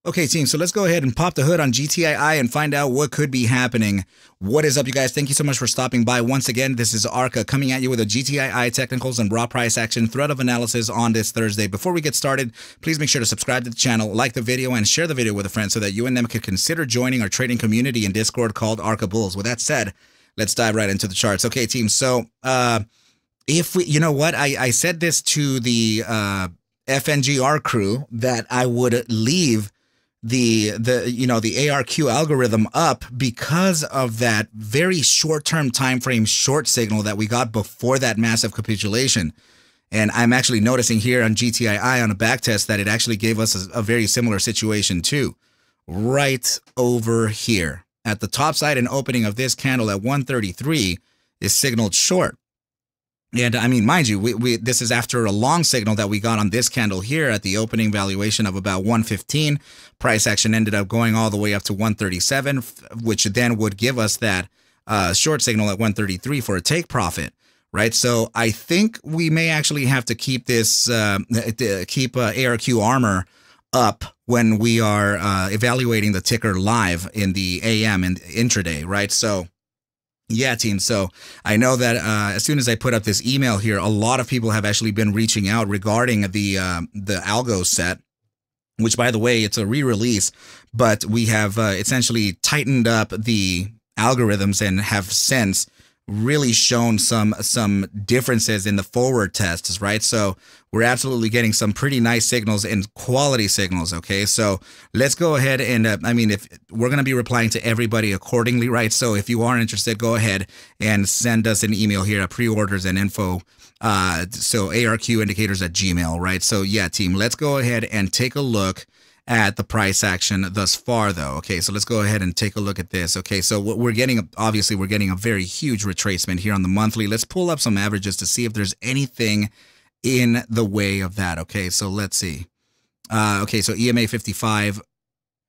Okay, team, so let's go ahead and pop the hood on GTII and find out what could be happening. What is up, you guys? Thank you so much for stopping by. Once again, this is ARCa coming at you with a GTII technicals and raw price action thread of analysis on this Thursday. Before we get started, please make sure to subscribe to the channel, like the video, and share the video with a friend so that you and them could consider joining our trading community in Discord called ARCa Bulls. With that said, let's dive right into the charts. Okay, team, so if we, you know what, I said this to the FNGR crew that I would leave the ARQ algorithm up because of that very short-term time frame short signal that we got before that massive capitulation. And I'm actually noticing here on GTII on a back test that it actually gave us a very similar situation too. Right over here at the top side and opening of this candle at 133 is signaled short. And I mean, mind you, this is after a long signal that we got on this candle here at the opening valuation of about 115. Price action ended up going all the way up to 137, which then would give us that short signal at 133 for a take profit, right? So I think we may actually have to keep this, keep ARQ armor up when we are evaluating the ticker live in the AM and intraday, right? So yeah, team. So I know that as soon as I put up this email here, a lot of people have actually been reaching out regarding the algo set, which, by the way, it's a re-release, but we have essentially tightened up the algorithms and have since really shown some differences in the forward tests, right? So we're absolutely getting some pretty nice signals and quality signals. Okay, so let's go ahead and I mean, if we're going to be replying to everybody accordingly, right? So if you are interested, go ahead and send us an email here at pre-orders and info. So arqindicators@gmail, right? So yeah, team, let's go ahead and take a look at the price action thus far, though. Okay, so let's go ahead and take a look at this. Okay, so what we're getting, obviously, we're getting a very huge retracement here on the monthly. Let's pull up some averages to see if there's anything in the way of that. Okay, so let's see. Okay, so EMA 55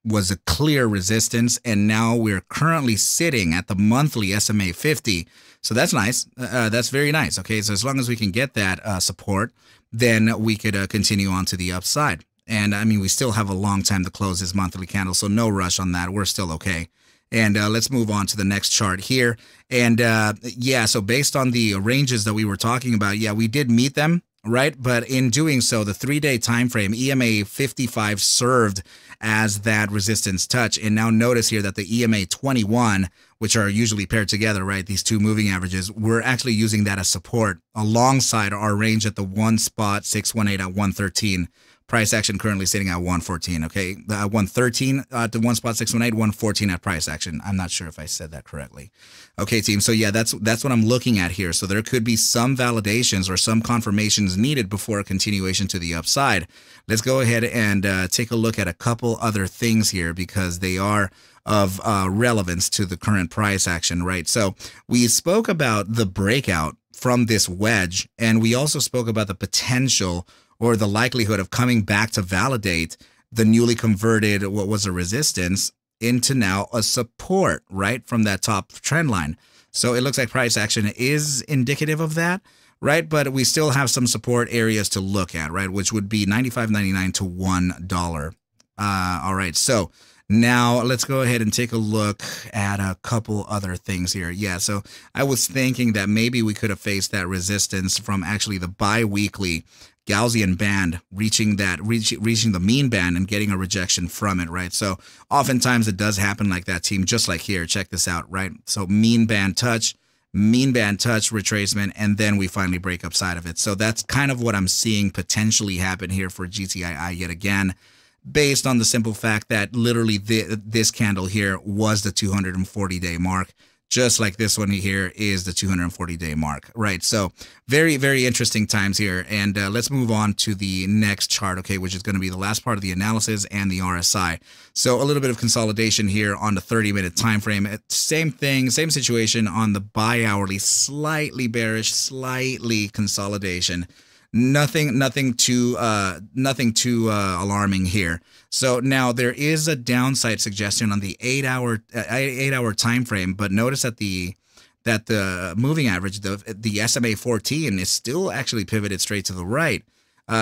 was a clear resistance, and now we're currently sitting at the monthly SMA 50. So that's nice. That's very nice. Okay, so as long as we can get that support, then we could continue on to the upside. And I mean, we still have a long time to close this monthly candle, so no rush on that. We're still okay. And let's move on to the next chart here. And yeah, so based on the ranges that we were talking about, yeah, we did meet them, right? But in doing so, the 3-day time frame, EMA 55 served as that resistance touch. And now notice here that the EMA 21, which are usually paired together, right? These two moving averages, we're actually using that as support alongside our range at the 1.618 at 113. Price action currently sitting at 114. Okay, 113 at the 1.618, 114 at price action. I'm not sure if I said that correctly. Okay, team. So yeah, that's what I'm looking at here. So there could be some validations or some confirmations needed before a continuation to the upside. Let's go ahead and take a look at a couple other things here because they are of relevance to the current price action, right? So we spoke about the breakout from this wedge, and we also spoke about the potential or the likelihood of coming back to validate the newly converted, what was a resistance, into now a support, right, from that top trend line. So it looks like price action is indicative of that, right? But we still have some support areas to look at, right, which would be $95.99 to $1. All right, so now let's go ahead and take a look at a couple other things here. Yeah, so I was thinking that maybe we could have faced that resistance from actually the bi-weekly Gaussian band reaching the mean band and getting a rejection from it, right? So oftentimes it does happen like that, team, just like here. Check this out, right? So mean band touch, retracement, and then we finally break upside of it. So that's kind of what I'm seeing potentially happen here for GTII yet again, based on the simple fact that literally this candle here was the 240-day mark. Just like this one here is the 240-day mark, right? So very, very interesting times here. And let's move on to the next chart, okay, which is going to be the last part of the analysis and the RSI. So a little bit of consolidation here on the 30-minute time frame. Same thing, same situation on the bi-hourly, slightly bearish, slightly consolidation. Nothing too alarming here. So now there is a downside suggestion on the 8-hour time frame, but notice that the moving average, the SMA 14 is still actually pivoted straight to the right.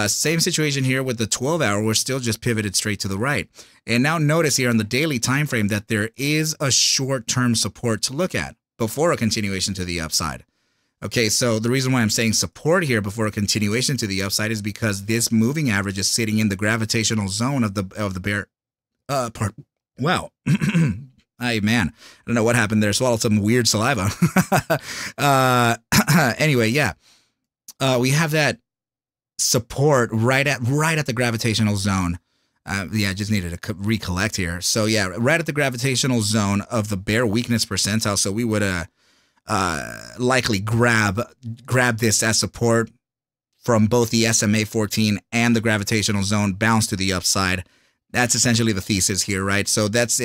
Same situation here with the 12-hour. We're still just pivoted straight to the right. And now notice here on the daily time frame that there is a short-term support to look at before a continuation to the upside. Okay, so the reason why I'm saying support here before a continuation to the upside is because this moving average is sitting in the gravitational zone of the bear part. Wow. Hey, man, I don't know what happened there. Swallowed some weird saliva. Anyway, yeah, we have that support right at the gravitational zone. Yeah, I just needed to recollect here. So yeah, right at the gravitational zone of the bear weakness percentile. So we would likely grab this as support from both the SMA 14 and the gravitational zone, bounce to the upside. That's essentially the thesis here, right? So that's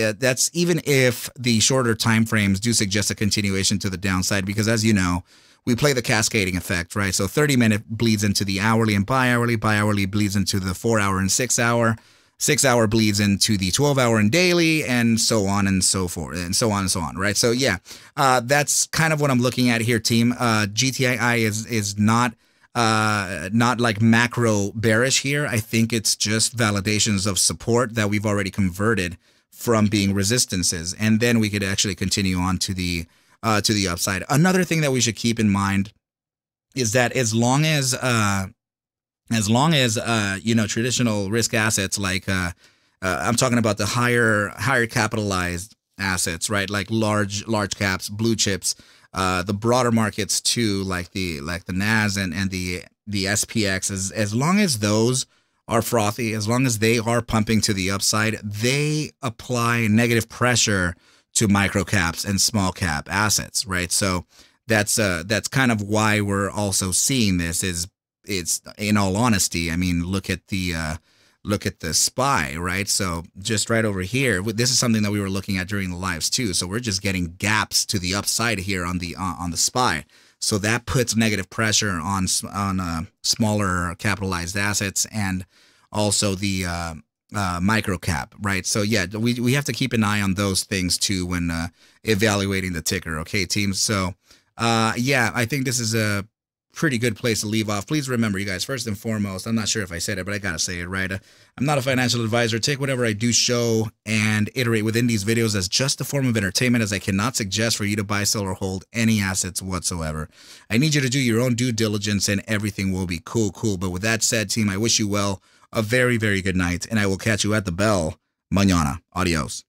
even if the shorter time frames do suggest a continuation to the downside, because as you know, we play the cascading effect, right? So 30-minute bleeds into the hourly and bi-hourly, bi-hourly bleeds into the 4-hour and 6-hour, 6-hour bleeds into the 12-hour and daily, and so on and so forth, and so on and so on, right? So yeah, that's kind of what I'm looking at here, team. GTII is not like macro bearish here. I think it's just validations of support that we've already converted from being resistances, and then we could actually continue on to the upside. Another thing that we should keep in mind is that as long as you know, traditional risk assets like I'm talking about the higher capitalized assets, right? Like large caps, blue chips, the broader markets too, like the NAS and the SPX, as long as those are frothy, as long as they are pumping to the upside, they apply negative pressure to micro caps and small cap assets, right? So that's kind of why we're also seeing this. It's in all honesty, I mean, look at the SPY, right? So just right over here, this is something that we were looking at during the lives too. So we're just getting gaps to the upside here on the SPY. So that puts negative pressure on smaller capitalized assets and also the micro cap, right? So yeah, we have to keep an eye on those things too when evaluating the ticker. Okay, team. So yeah, I think this is a pretty good place to leave off. Please remember, you guys, first and foremost, I'm not sure if I said it, but I gotta say it, right? I'm not a financial advisor. Take whatever I do show and iterate within these videos as just a form of entertainment, as I cannot suggest for you to buy, sell, or hold any assets whatsoever. I need you to do your own due diligence and everything will be cool. But with that said, team, I wish you well, a very, very good night, and I will catch you at the bell mañana. Adios.